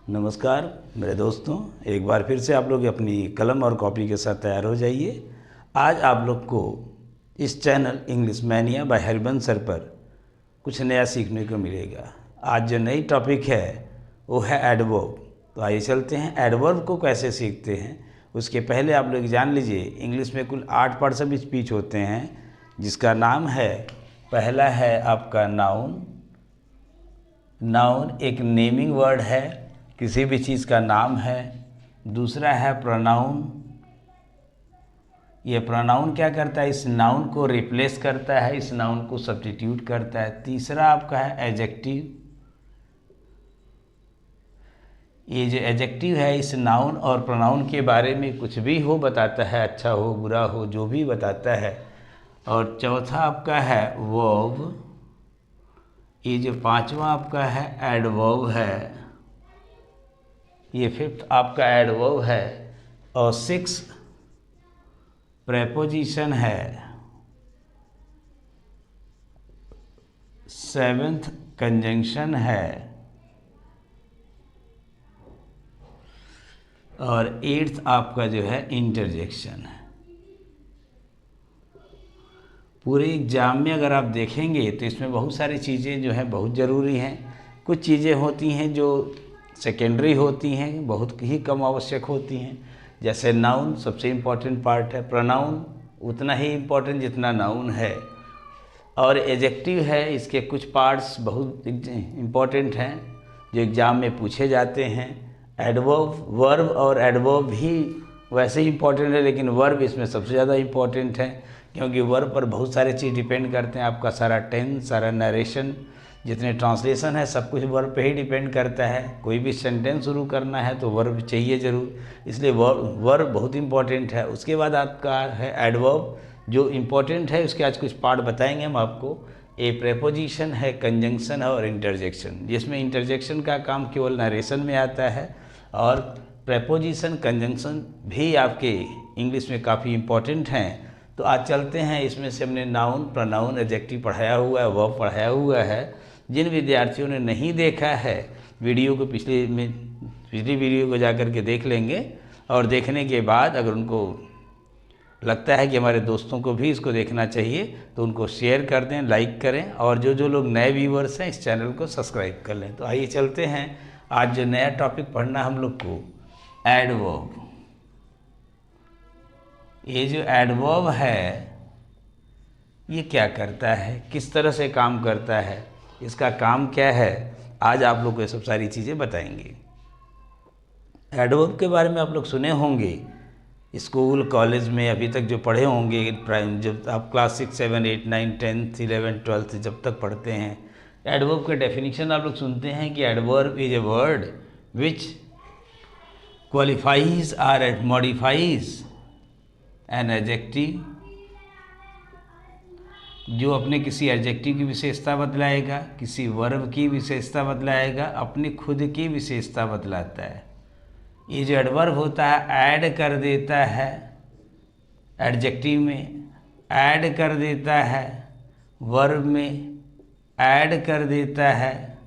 नमस्कार मेरे दोस्तों, एक बार फिर से आप लोग अपनी कलम और कॉपी के साथ तैयार हो जाइए। आज आप लोग को इस channel English mania by Harivansh sir पर कुछ नया सीखने को मिलेगा। आज जो नई टॉपिक है वो है एडवर्ब। तो आइए चलते हैं एडवर्ब को कैसे सीखते हैं। उसके पहले आप लोग जान लीजिए, इंग्लिश में कुल 8 पार्ट्स ऑफ स्पीच होते हैं, जिसका नाम है, पहला है आपका नाउन। नाउन एक नेमिंग वर्ड है, किसी भी चीज़ का नाम है। दूसरा है प्रोनाउन। ये प्रोनाउन क्या करता है, इस नाउन को रिप्लेस करता है, इस नाउन को सब्स्टिट्यूट करता है। तीसरा आपका है एडजेक्टिव। ये जो एडजेक्टिव है इस नाउन और प्रोनाउन के बारे में कुछ भी हो बताता है, अच्छा हो बुरा हो जो भी बताता है। और चौथा आपका है वर्ब। ये जो पांचवा आपका है एडवर्ब है, ये फिफ्थ आपका एडवर्ब है। और 6 प्रेपोजिशन है। 7th कंजंक्शन है। और 8th आपका जो है इंटरजेक्शन है। पूरे एग्जाम में अगर आप देखेंगे तो इसमें बहुत सारी चीज़ें जो हैं बहुत ज़रूरी हैं। कुछ चीज़ें होती हैं जो सेकेंडरी होती हैं, बहुत ही कम आवश्यक होती हैं। जैसे नाउन सबसे इम्पॉर्टेंट पार्ट है, प्रोनाउन उतना ही इम्पॉर्टेंट जितना नाउन है। और एडजेक्टिव है, इसके कुछ पार्ट्स बहुत इम्पॉर्टेंट हैं जो एग्ज़ाम में पूछे जाते हैं। एडवर्ब, वर्ब और एडवर्ब भी वैसे ही इम्पॉर्टेंट है, लेकिन वर्ब इसमें सबसे ज़्यादा इम्पॉर्टेंट है, क्योंकि वर्ब पर बहुत सारे चीज़ डिपेंड करते हैं। आपका सारा टेंस, सारा नरेशन, जितने ट्रांसलेशन है, सब कुछ वर्ब पे ही डिपेंड करता है। कोई भी सेंटेंस शुरू करना है तो वर्ब चाहिए ज़रूर, इसलिए वर्ब बहुत इंपॉर्टेंट है। उसके बाद आपका है एडवर्ब, जो इम्पोर्टेंट है। उसके आज कुछ पार्ट बताएंगे हम आपको। ए प्रेपोजिशन है, कंजंक्शन है और इंटरजेक्शन, जिसमें इंटरजेक्शन का काम केवल नरेशन में आता है। और प्रेपोजिशन, कंजंक्शन भी आपके इंग्लिश में काफ़ी इम्पोर्टेंट हैं। तो आज चलते हैं, इसमें से हमने नाउन, प्रोनाउन, एडजेक्टिव पढ़ाया हुआ है, वर्ब पढ़ाया हुआ है। जिन विद्यार्थियों ने नहीं देखा है वीडियो को, पिछली वीडियो को जाकर के देख लेंगे। और देखने के बाद अगर उनको लगता है कि हमारे दोस्तों को भी इसको देखना चाहिए तो उनको शेयर कर दें, लाइक करें। और जो लोग नए व्यूवर्स हैं इस चैनल को सब्सक्राइब कर लें। तो आइए चलते हैं, आज जो नया टॉपिक पढ़ना हम लोग को एडवर्ब। ये जो एडवर्ब है ये क्या करता है, किस तरह से काम करता है, इसका काम क्या है, आज आप लोग को ये सब सारी चीज़ें बताएंगे। एडवर्ब के बारे में आप लोग सुने होंगे, स्कूल कॉलेज में अभी तक जो पढ़े होंगे, जब आप क्लास 6, 7, 8, 9, 10th, 11, 12th जब तक पढ़ते हैं, एडवर्ब के डेफिनेशन आप लोग सुनते हैं कि adverb is a word which qualifies और मॉडिफाइज एन एडजेक्टिव, जो अपने किसी एडजेक्टिव की विशेषता बतलाएगा, किसी वर्ब की विशेषता बतलाएगा, अपनी खुद की विशेषता बतलाता है। ये जो एडवर्ब होता है ऐड कर देता है एडजेक्टिव में, ऐड कर देता है वर्ब में, ऐड कर देता है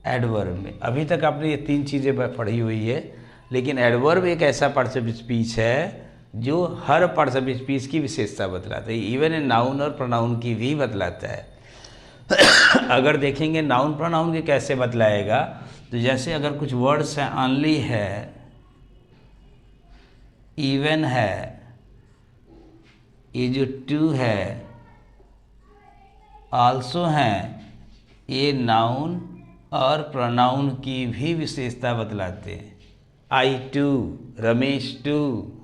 एडवर्ब में। अभी तक आपने ये 3 चीज़ें पढ़ी हुई है, लेकिन एडवर्ब एक ऐसा पार्ट ऑफ स्पीच है जो हर पार्ट ऑफ स्पीच की विशेषता बतलाता है, इवन नाउन और प्रोनाउन की भी बतलाता है। अगर देखेंगे नाउन प्रोनाउन के कैसे बतलाएगा, तो जैसे अगर कुछ वर्ड्स हैं, ऑनली है, इवन है, ये जो टू है, आल्सो हैं, ये नाउन और प्रोनाउन की भी विशेषता बतलाते हैं। आई टू, रमेश टू,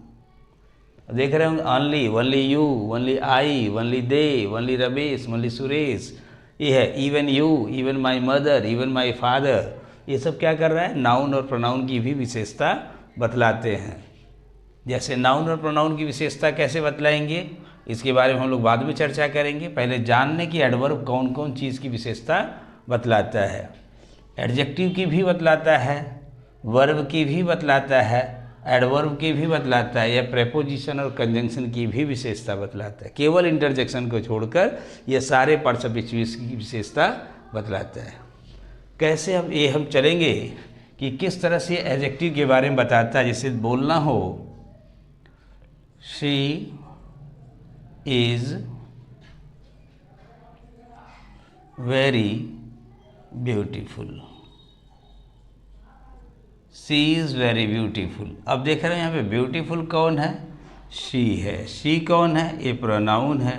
देख रहे होंगे only, only you, only I, only they, only Ramesh, only Suresh. ये है even you, even my mother, even my father. ये सब क्या कर रहा है, नाउन और प्रोनाउन की भी विशेषता बतलाते हैं। जैसे नाउन और प्रोनाउन की विशेषता कैसे बतलाएंगे, इसके बारे में हम लोग बाद में चर्चा करेंगे। पहले जानने की एडवर्ब कौन कौन चीज़ की विशेषता बतलाता है। एडजेक्टिव की भी बतलाता है, वर्ब की भी बतलाता है, एडवर्ब की भी बतलाता है, या प्रेपोजिशन और कंजंक्शन की भी विशेषता बतलाता है। केवल इंटरजेक्शन को छोड़कर ये सारे पार्ट्स ऑफ स्पीच की विशेषता बतलाता है। कैसे हम चलेंगे कि किस तरह से एडजेक्टिव के बारे में बताता है। जैसे बोलना हो she is very beautiful, she is very beautiful. अब देख रहे हैं यहाँ पे ब्यूटीफुल कौन है, शी है। शी कौन है, ये प्रोनाउन है।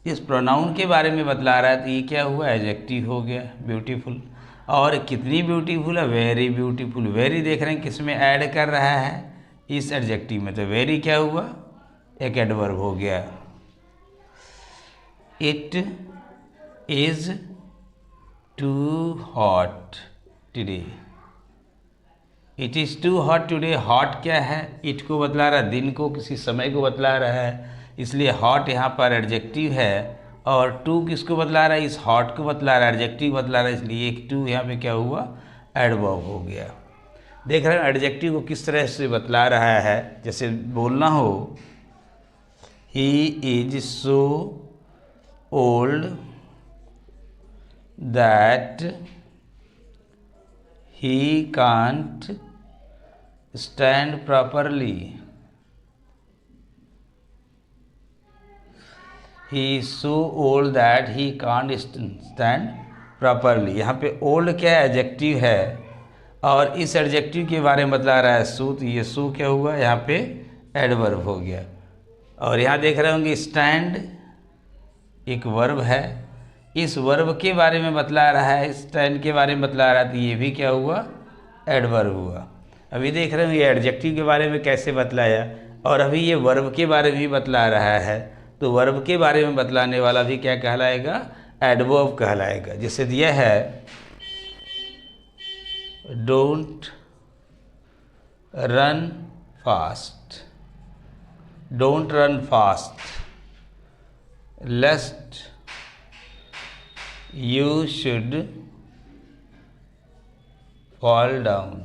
इस प्रोनाउन के बारे में बतला रहा है, तो ये क्या हुआ, एडजेक्टिव हो गया ब्यूटीफुल। और कितनी ब्यूटीफुल है, वेरी ब्यूटीफुल। वेरी देख रहे हैं किस में ऐड कर रहा है, इस एडजेक्टिव में, तो वेरी क्या हुआ, एक एडवर्ब हो गया। It is too hot today, it is too hot today. Hot क्या है, इट को बतला रहा है, दिन को, किसी समय को बतला रहा है, इसलिए हॉट यहाँ पर एडजेक्टिव है। और टू किसको बतला रहा है, इस हॉट को बतला रहा है, एडजेक्टिव बतला रहा है, इसलिए एक टू यहाँ पे क्या हुआ, एडवर्ब हो गया। देख रहे हैं एडजेक्टिव को किस तरह से बतला रहा है। जैसे बोलना हो he is so old that he can't stand properly, he is so old that he can't stand properly. यहाँ पे ओल्ड क्या एडजेक्टिव है, और इस एडजेक्टिव के बारे में बतला रहा है सो, तो ये सो क्या हुआ, यहाँ पे एडवर्ब हो गया। और यहाँ देख रहे होंगे स्टैंड एक वर्ब है, इस वर्ब के बारे में बतला रहा है, स्टैंड के बारे में बतला रहा है, तो ये भी क्या हुआ, एडवर्ब हुआ। अभी देख रहे हो ये एडजेक्टिव के बारे में कैसे बतलाया, और अभी ये वर्ब के बारे में भी बतला रहा है, तो वर्ब के बारे में बतलाने वाला भी क्या कहलाएगा, एडवर्ब कहलाएगा। जैसे दिया है don't run fast, don't run fast लेस्ट you should fall down.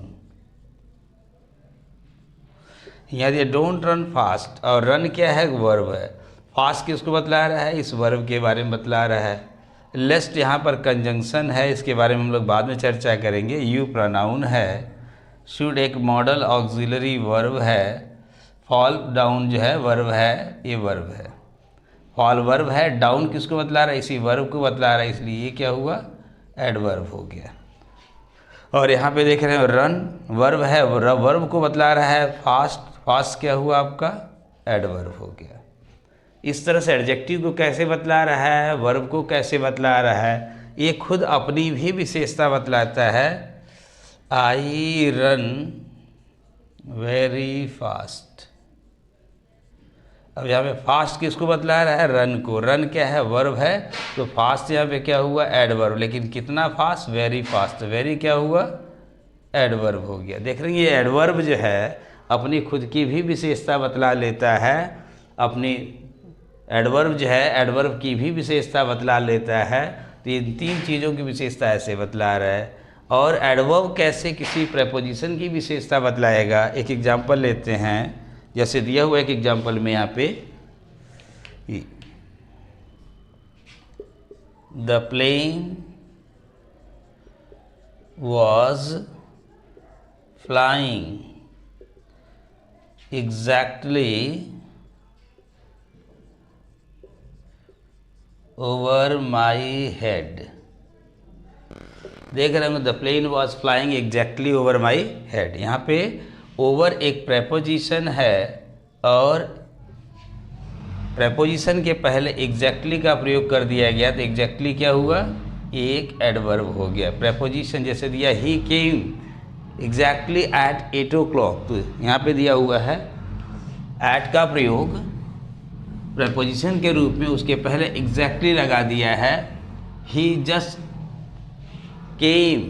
यहाँ दिया डोंट रन फास्ट, और रन क्या है, वर्ब है, फास्ट किसको बतला रहा है, इस वर्ब के बारे में बतला रहा है। लेस्ट यहाँ पर कंजंक्शन है, इसके बारे में हम लोग बाद में चर्चा करेंगे। यू प्रोनाउन है, शुड एक मॉडल ऑक्सिलरी वर्ब है, फॉल डाउन जो है वर्ब है, ये वर्ब है, फॉल वर्ब है, डाउन किसको बतला रहा है, इसी वर्ब को बतला रहा है, इसलिए ये क्या हुआ, एडवर्ब हो गया। और यहाँ पे देख रहे हो रन वर्ब है, वर्ब को बतला रहा है, फास्ट, फास्ट क्या हुआ आपका, एडवर्ब हो गया। इस तरह से एडजेक्टिव को कैसे बतला रहा है, वर्ब को कैसे बतला रहा है, ये खुद अपनी भी विशेषता बतलाता है। I run very fast. अब यहाँ पे फास्ट किसको बतला रहा है, रन को, रन क्या है, वर्ब है, तो फास्ट यहाँ पे क्या हुआ, एडवर्ब। लेकिन कितना फास्ट, वेरी फास्ट, वेरी क्या हुआ, एडवर्ब हो गया। देख रहे हैं ये एडवर्ब जो है अपनी खुद की भी विशेषता बतला लेता है, अपनी एडवर्ब जो है एडवर्ब की भी विशेषता बतला लेता है। तो ये तीन चीज़ों की विशेषता ऐसे बतला रहा है। और एडवर्ब कैसे किसी प्रेपोजिशन की विशेषता बतलाएगा, एक एग्जांपल लेते हैं। जैसे दिया हुआ एक एग्जांपल में यहाँ पे, the plane was flying exactly over my head. देख रहे हैं the plane was flying exactly over my head. यहाँ पे ओवर एक प्रेपोजिशन है, और प्रेपोजिशन के पहले एग्जैक्टली का प्रयोग कर दिया गया, तो एग्जैक्टली क्या हुआ, एक एडवर्ब हो गया। प्रेपोजिशन जैसे दिया ही केम एग्जैक्टली एट 8 o'clock, तो यहाँ पे दिया हुआ है एट का प्रयोग प्रेपोजिशन के रूप में, उसके पहले एग्जैक्टली लगा दिया है। ही जस्ट केम,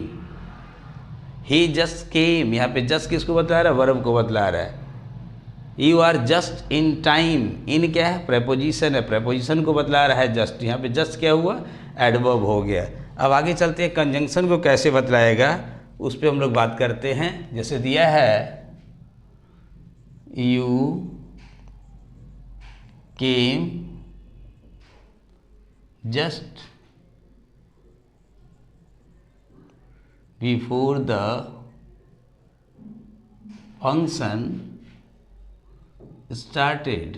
ही जस्ट केम, यहाँ पे जस्ट किसको बतला रहा है, वर्ब को बतला रहा है। You are just in time, in क्या है, प्रेपोजिशन है, प्रेपोजिशन को बतला रहा है जस्ट, यहाँ पे जस्ट क्या हुआ, एडवर्ब हो गया। अब आगे चलते हैं कंजंक्शन को कैसे बतलाएगा, उस पर हम लोग बात करते हैं। जैसे दिया है you came just before the function started,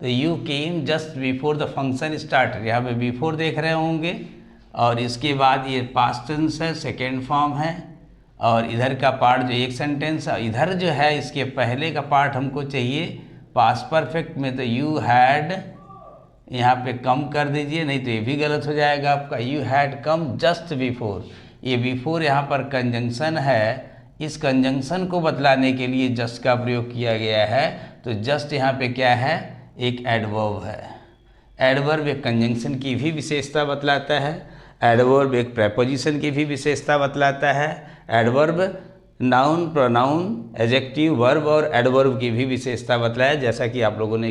तो you came just before the function started, यहाँ पे बिफोर देख रहे होंगे, और इसके बाद ये पास्ट टेंस है, सेकेंड फॉर्म है, और इधर का पार्ट जो एक सेंटेंस है, इधर जो है इसके पहले का पार्ट हमको चाहिए पास्ट परफेक्ट में, तो यू हैड यहाँ पे कम कर दीजिए, नहीं तो ये भी गलत हो जाएगा आपका। You had come just before, ये बिफोर यहाँ पर कंजंक्शन है, इस कंजंक्शन को बतलाने के लिए जस्ट का प्रयोग किया गया है। तो जस्ट यहाँ पे क्या है, एक एडवर्ब है। एडवर्ब एक कंजंक्शन की भी विशेषता बतलाता है, एडवर्ब एक प्रेपोजिशन की भी विशेषता बतलाता है, adverb noun, pronoun, adjective, verb और एडवर्ब की भी विशेषता बतलाया, जैसा कि आप लोगों ने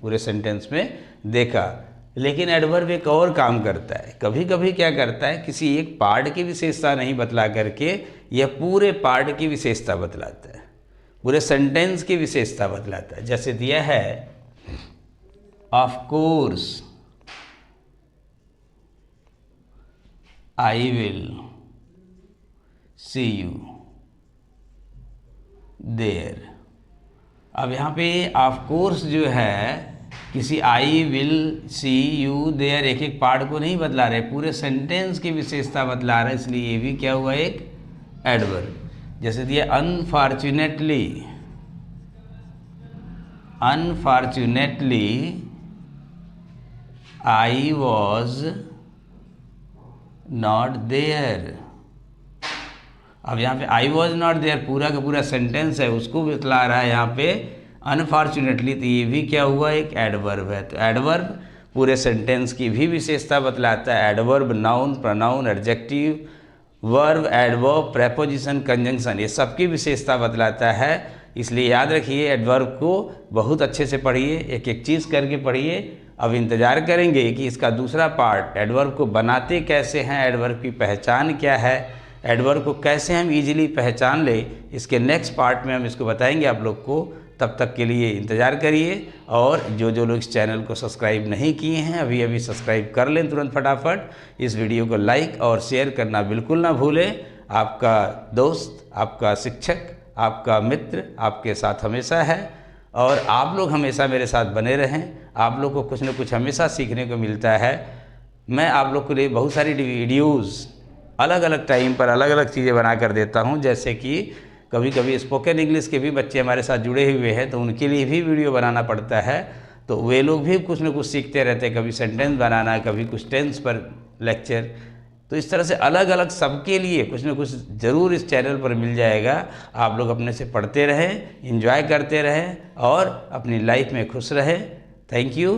पूरे सेंटेंस में देखा। लेकिन एडवर्ब एक और काम करता है, कभी कभी क्या करता है, किसी एक पार्ट की विशेषता नहीं बतला करके यह पूरे पार्ट की विशेषता बतलाता है, पूरे सेंटेंस की विशेषता बतलाता है। जैसे दिया है, of course I will see you there. अब यहाँ पे ऑफ कोर्स जो है, किसी I will see you there एक एक पार्ट को नहीं बतला रहे, पूरे सेंटेंस की विशेषता बतला रहा है, इसलिए ये भी क्या हुआ, एक एडवर्ब। जैसे दिया, unfortunately, unfortunately I was not there. अब यहाँ पे आई वॉज नॉट देयर पूरा का पूरा सेंटेंस है, उसको बतला रहा है यहाँ पे अनफॉर्चुनेटली, तो ये भी क्या हुआ, एक एडवर्ब है। तो एडवर्ब पूरे सेंटेंस की भी विशेषता बतलाता है। Adverb noun, pronoun, adjective, verb, adverb, preposition, conjunction, ये सबकी विशेषता बतलाता है। इसलिए याद रखिए, एडवर्ब को बहुत अच्छे से पढ़िए, एक एक चीज़ करके पढ़िए। अब इंतज़ार करेंगे कि इसका दूसरा पार्ट, एडवर्ब को बनाते कैसे हैं, एडवर्ब की पहचान क्या है, एडवर्ब को कैसे हम इजीली पहचान ले, इसके नेक्स्ट पार्ट में हम इसको बताएंगे आप लोग को। तब तक के लिए इंतज़ार करिए, और जो जो लोग इस चैनल को सब्सक्राइब नहीं किए हैं अभी अभी सब्सक्राइब कर लें तुरंत फटाफट। इस वीडियो को लाइक और शेयर करना बिल्कुल ना भूलें। आपका दोस्त, आपका शिक्षक, आपका मित्र आपके साथ हमेशा है, और आप लोग हमेशा मेरे साथ बने रहें। आप लोग को कुछ न कुछ हमेशा सीखने को मिलता है। मैं आप लोग के लिए बहुत सारी वीडियोज़ अलग अलग टाइम पर अलग अलग चीज़ें बना कर देता हूं, जैसे कि कभी कभी स्पोकन इंग्लिश के भी बच्चे हमारे साथ जुड़े हुए हैं, तो उनके लिए भी वीडियो बनाना पड़ता है। तो वे लोग भी कुछ न कुछ सीखते रहते हैं, कभी सेंटेंस बनाना, कभी कुछ टेंस पर लेक्चर। तो इस तरह से अलग अलग सबके लिए कुछ न कुछ ज़रूर इस चैनल पर मिल जाएगा। आप लोग अपने से पढ़ते रहें, एंजॉय करते रहें और अपनी लाइफ में खुश रहें। Thank you.